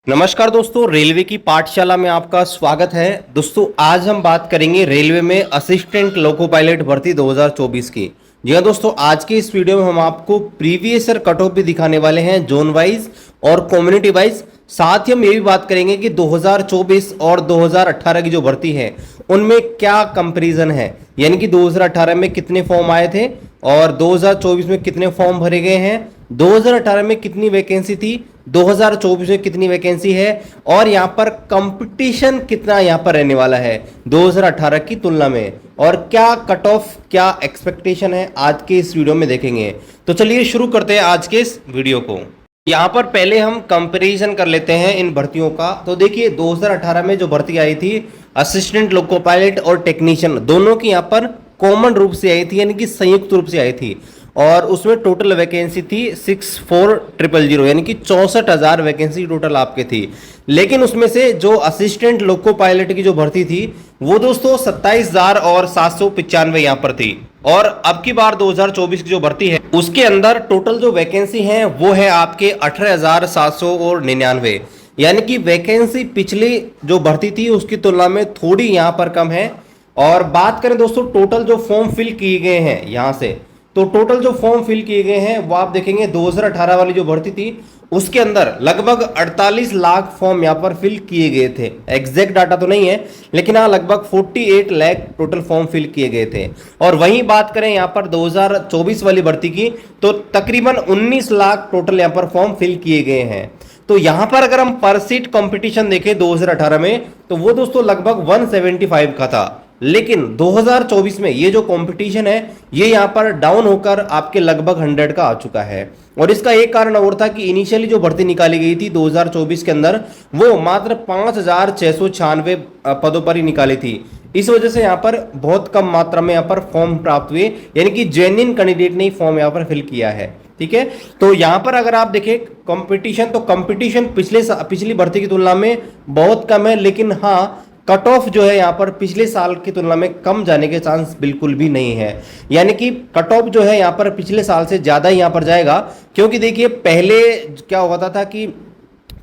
नमस्कार दोस्तों, रेलवे की पाठशाला में आपका स्वागत है। दोस्तों आज हम बात करेंगे रेलवे में असिस्टेंट लोको पायलट भर्ती 2024 की। जी हाँ दोस्तों, आज के इस वीडियो में हम आपको प्रीवियस ईयर कट ऑफ भी दिखाने वाले हैं, जोन वाइज और कम्युनिटी वाइज। साथ ही हम ये भी बात करेंगे कि 2024 और 2018 की जो भर्ती है उनमें क्या कंपैरिजन है, यानी कि 2018 में कितने फॉर्म आए थे और 2024 में कितने फॉर्म भरे गए हैं, 2018 में कितनी वैकेंसी थी, 2024 में कितनी वैकेंसी है और यहां पर कंपटीशन कितना यहां पर रहने वाला है 2018 की तुलना में, और क्या कट ऑफ, क्या एक्सपेक्टेशन है, आज के इस वीडियो में देखेंगे। तो चलिए शुरू करते हैं आज के इस वीडियो को। यहां पर पहले हम कंपैरिजन कर लेते हैं इन भर्तियों का। तो देखिए 2018 में जो भर्ती आई थी असिस्टेंट लोको पायलट और टेक्नीशियन दोनों की यहां पर कॉमन रूप से आई थी, यानी कि संयुक्त रूप से आई थी, और उसमें टोटल वैकेंसी थी 64,000, यानी कि 64,000 वैकेंसी टोटल आपके थी। लेकिन उसमें से जो असिस्टेंट लोको पायलट की जो भर्ती थी वो दोस्तों 27,000 और 795 यहां पर थी। और अब की बार 2024 की जो भर्ती है उसके अंदर टोटल जो वैकेंसी है वो है आपके 18,799, यानी कि वैकेंसी पिछली जो भर्ती थी उसकी तुलना में थोड़ी यहां पर कम है। और बात करें दोस्तों टोटल जो फॉर्म फिल किए गए हैं यहां से, तो टोटल जो फॉर्म फिल किए गए हैं वो आप देखेंगे 2018 वाली जो भर्ती थी उसके अंदर लगभग 48 लाख फॉर्म यहां पर फिल किए गए थे। एग्जैक्ट डाटा तो नहीं है, लेकिन हाँ लगभग 48 लाख टोटल फॉर्म फिल किए गए थे। और वहीं बात करें यहां पर 2024 वाली भर्ती की तो तकरीबन 19 लाख टोटल यहां पर फॉर्म फिल किए गए हैं। तो यहां पर अगर हम पर सीट कंपटीशन देखें 2018 में तो वो दोस्तों लगभग 175 का था, लेकिन 2024 में ये जो कंपटीशन है ये यहां पर डाउन होकर आपके लगभग 100 का आ चुका है। और इसका एक कारण और था कि इनिशियली जो भर्ती निकाली गई थी 2024 के अंदर वो मात्र 5,696 पदों पर ही निकाली थी। इस वजह से यहां पर बहुत कम मात्रा में यहां पर फॉर्म प्राप्त हुए, यानी कि जेन्युइन कैंडिडेट ने फॉर्म यहां पर फिल किया है। ठीक है, तो यहां पर अगर आप देखें कंपटीशन, तो कंपटीशन पिछली भर्ती की तुलना में बहुत कम है, लेकिन हाँ कट ऑफ जो है यहां पर पिछले साल की तुलना में कम जाने के चांस बिल्कुल भी नहीं है, यानी कि कट ऑफ जो है यहां पर पिछले साल से ज्यादा ही यहां पर जाएगा। क्योंकि देखिए पहले क्या होता था कि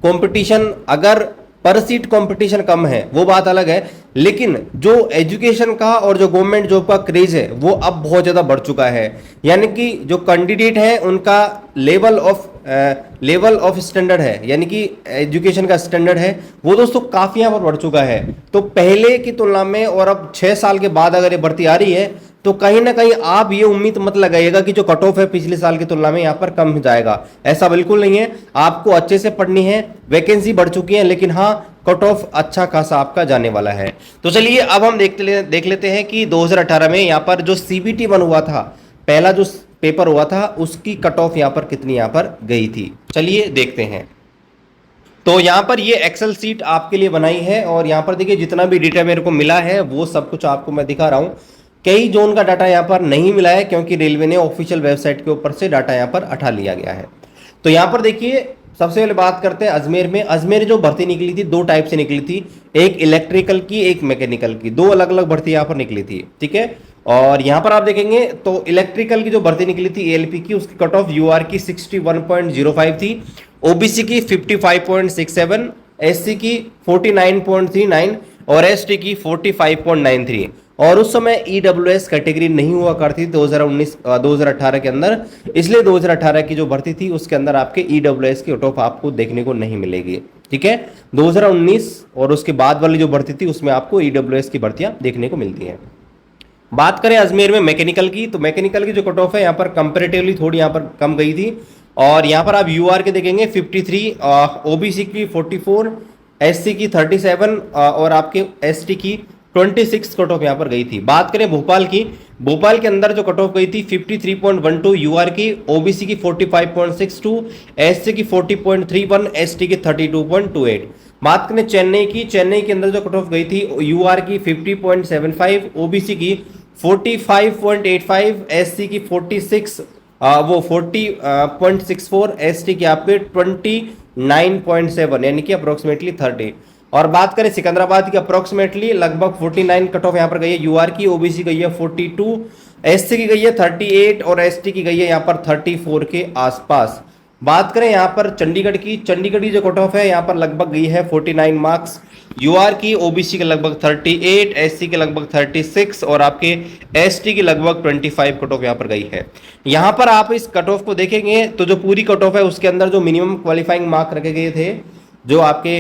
कंपटीशन, अगर पर सीट कंपटीशन कम है वो बात अलग है, लेकिन जो एजुकेशन का और जो गवर्नमेंट जॉब का क्रेज है वो अब बहुत ज्यादा बढ़ चुका है, यानी कि जो कैंडिडेट है उनका लेवल ऑफ स्टैंडर्ड है, यानी कि एजुकेशन का स्टैंडर्ड है वो दोस्तों काफी यहाँ पर बढ़ चुका है। तो पहले की तुलना में और अब 6 साल के बाद अगर ये भर्ती आ रही है तो कहीं ना कहीं आप ये उम्मीद मत लगाइएगा कि जो कट ऑफ है पिछले साल की तुलना में यहाँ पर कम हो जाएगा, ऐसा बिल्कुल नहीं है। आपको अच्छे से पढ़नी है, वैकेंसी बढ़ चुकी है, लेकिन हाँ कट ऑफ अच्छा खासा आपका जाने वाला है। तो चलिए अब हम देख लेते हैं कि 2018 में यहाँ पर जो सीबीटी 1 हुआ था, पहला जो पेपर हुआ था, उसकी कट ऑफ यहाँ पर कितनी यहाँ पर गई थी, चलिए देखते हैं। तो यहाँ पर ये एक्सेल सीट आपके लिए बनाई है और यहाँ पर देखिए जितना भी डेटा मेरे को मिला है वो सब कुछ आपको मैं दिखा रहा हूँ। कई जोन का डाटा यहाँ पर नहीं मिला है क्योंकि रेलवे ने ऑफिशियल वेबसाइट के ऊपर से डाटा यहाँ पर हटा लिया गया है। तो यहाँ पर देखिए सबसे पहले बात करते हैं अजमेर में। अजमेर जो भर्ती निकली थी दो टाइप से निकली थी, एक इलेक्ट्रिकल की एक मैकेनिकल की, दो अलग अलग भर्ती यहाँ पर निकली थी। ठीक है, और यहाँ पर आप देखेंगे तो इलेक्ट्रिकल की जो भर्ती निकली थी एएलपी की, उसकी कट ऑफ यूआर की 61.05 थी, ओबीसी की 55.67, एससी की 49.39 और एसटी की 45.93। और उस समय ईडब्ल्यूएस कैटेगरी नहीं हुआ करती 2018 के अंदर, इसलिए 2018 की जो भर्ती थी उसके अंदर आपके ईडब्ल्यूएस की कट ऑफ आपको देखने को नहीं मिलेगी। ठीक है, 2019 और उसके बाद वाली जो भर्ती थी उसमें आपको ईडब्ल्यूएस की भर्तियां देखने को मिलती हैं। बात करें अजमेर में मैकेनिकल की, तो मैकेनिकल की जो कट ऑफ है यहाँ पर कंपेरेटिवली थोड़ी यहाँ पर कम गई थी। और यहाँ पर आप यूआर के देखेंगे 53, ओबीसी की 44, एससी की 37 और आपके एसटी की 26 कट ऑफ यहाँ पर गई थी। बात करें भोपाल की, भोपाल के अंदर जो कट ऑफ गई थी 53.12 यूआर की, ओबीसी की 45.62, एससी की 40.31, एसटी की 32.28। बात करें चेन्नई की, चेन्नई के अंदर जो कट ऑफ गई थी यूआर की 50.75, ओबीसी की 45.85, एससी की 40.64, एसटी की आपके 29.7, यानी कि अप्रोक्सीमेटली 30। और बात करें सिकंदराबाद की, अप्रोक्सीमेटली लगभग 49 कट ऑफ यहाँ पर गई है यूआर की, ओबीसी गई है 42, एससी की गई है 38 और एसटी की गई है यहाँ पर 34 के आसपास। बात करें यहाँ पर चंडीगढ़ की, चंडीगढ़ की जो कट ऑफ है यहाँ पर लगभग गई है 49 मार्क्स, यूआर की, ओबीसी के लगभग 38, एससी के लगभग 36 और आपके एसटी की लगभग 25 कट ऑफ यहाँ पर गई है। यहाँ पर आप इस कट ऑफ को देखेंगे तो जो पूरी कट ऑफ है उसके अंदर जो मिनिमम क्वालिफाइंग मार्क रखे गए थे, जो आपके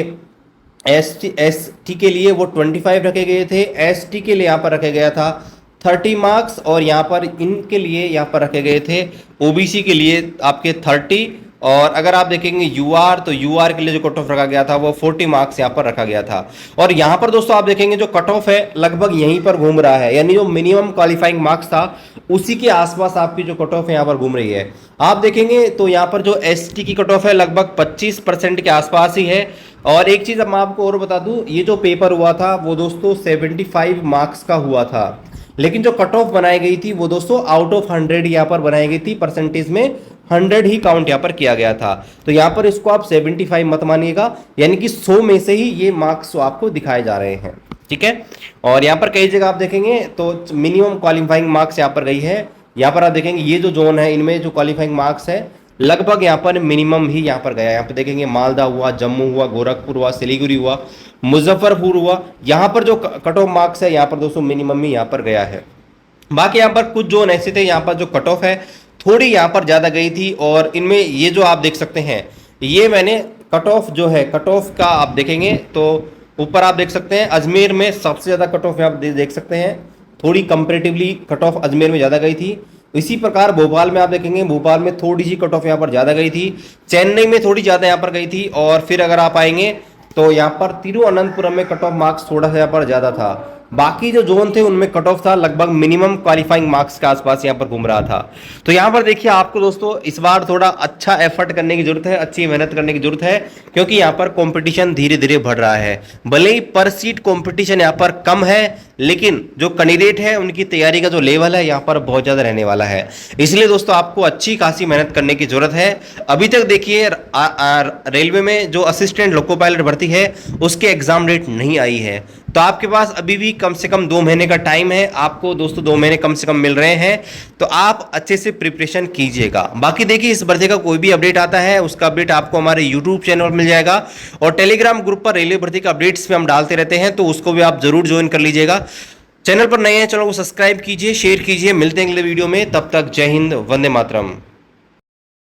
एसटी के लिए वो 25 रखे गए थे, एसटी के लिए यहाँ पर रखे गया था 30 मार्क्स और यहाँ पर इनके लिए यहाँ पर रखे गए थे ओबीसी के लिए आपके 30, और अगर आप देखेंगे यूआर तो यूआर के लिए जो कट ऑफ रखा गया था वो 40 मार्क्स यहाँ पर रखा गया था। और यहाँ पर दोस्तों आप देखेंगे जो कट ऑफ है लगभग यहीं पर घूम रहा है, यानी जो मिनिमम क्वालिफाइंग मार्क्स था उसी के आसपास आपकी जो कट ऑफ है यहाँ पर घूम रही है। आप देखेंगे तो यहाँ पर जो एसटी की कट ऑफ है लगभग 25% के आसपास ही है। और एक चीज़ अब मैं आपको और बता दूं, ये जो पेपर हुआ था वो दोस्तों 75 मार्क्स का हुआ था, लेकिन जो कट ऑफ बनाई गई थी वो दोस्तों आउट ऑफ 100 यहाँ पर बनाई गई थी, परसेंटेज में 100 ही काउंट यहाँ पर किया गया था। तो यहाँ पर इसको आप 75 मत मानिएगा, यानी कि 100 में से ही ये मार्क्स आपको दिखाए जा रहे हैं, ठीक है। और यहाँ पर कई जगह आप देखेंगे तो मिनिमम क्वालिफाइंग मार्क्स यहाँ पर गई है। यहाँ पर आप देखेंगे ये जो जोन है इनमें जो क्वालिफाइंग मार्क्स है लगभग यहाँ पर मिनिमम ही यहाँ पर गया। यहाँ पर देखेंगे मालदा हुआ, जम्मू हुआ, गोरखपुर हुआ, सिलीगुड़ी हुआ, मुजफ्फरपुर हुआ, यहाँ पर जो कट ऑफ मार्क्स है यहाँ पर दोस्तों मिनिमम ही यहाँ पर गया है। बाकी यहाँ पर कुछ जोन ऐसे थे यहाँ पर जो कट ऑफ है थोड़ी यहाँ पर ज़्यादा गई थी, और इनमें ये जो आप देख सकते हैं ये मैंने कट ऑफ जो है कट ऑफ का आप देखेंगे तो ऊपर आप देख सकते हैं अजमेर में सबसे ज़्यादा कट ऑफ आप देख सकते हैं, थोड़ी कंपेरेटिवली कट ऑफ अजमेर में ज़्यादा गई थी। इसी प्रकार भोपाल में आप देखेंगे भोपाल में थोड़ी सी कट ऑफ यहाँ पर ज़्यादा गई थी, चेन्नई में थोड़ी ज़्यादा यहाँ पर गई थी, और फिर अगर आप आएंगे तो यहाँ पर तिरुवनंतपुरम में कट ऑफ मार्क्स थोड़ा सा यहाँ पर ज़्यादा था। बाकी जो जोन थे उनमें कट ऑफ था लगभग मिनिमम क्वालिफाइंग मार्क्स के आसपास यहाँ पर घूम रहा था। तो यहाँ पर देखिए आपको दोस्तों इस बार थोड़ा अच्छा एफर्ट करने की जरूरत है, अच्छी मेहनत करने की जरूरत है, क्योंकि यहाँ पर कंपटीशन धीरे धीरे बढ़ रहा है। भले ही पर सीट कंपटीशन यहाँ पर कम है, लेकिन जो कैंडिडेट है उनकी तैयारी का जो लेवल है यहाँ पर बहुत ज़्यादा रहने वाला है। इसलिए दोस्तों आपको अच्छी खासी मेहनत करने की जरूरत है। अभी तक देखिए रेलवे में जो असिस्टेंट लोको पायलट भर्ती है उसके एग्जाम डेट नहीं आई है, तो आपके पास अभी भी कम से कम 2 महीने का टाइम है। आपको दोस्तों 2 महीने कम से कम मिल रहे हैं, तो आप अच्छे से प्रिपरेशन कीजिएगा। बाकी देखिए इस भर्ती का कोई भी अपडेट आता है उसका अपडेट आपको हमारे यूट्यूब चैनल पर मिल जाएगा, और टेलीग्राम ग्रुप पर रेलवे भर्ती का अपडेट्स भी हम डालते रहते हैं, तो उसको भी आप जरूर ज्वाइन कर लीजिएगा। चैनल पर नए हैं चैनल को सब्सक्राइब कीजिए, शेयर कीजिए। मिलते हैं अगले वीडियो में, तब तक जय हिंद, वंदे मातरम।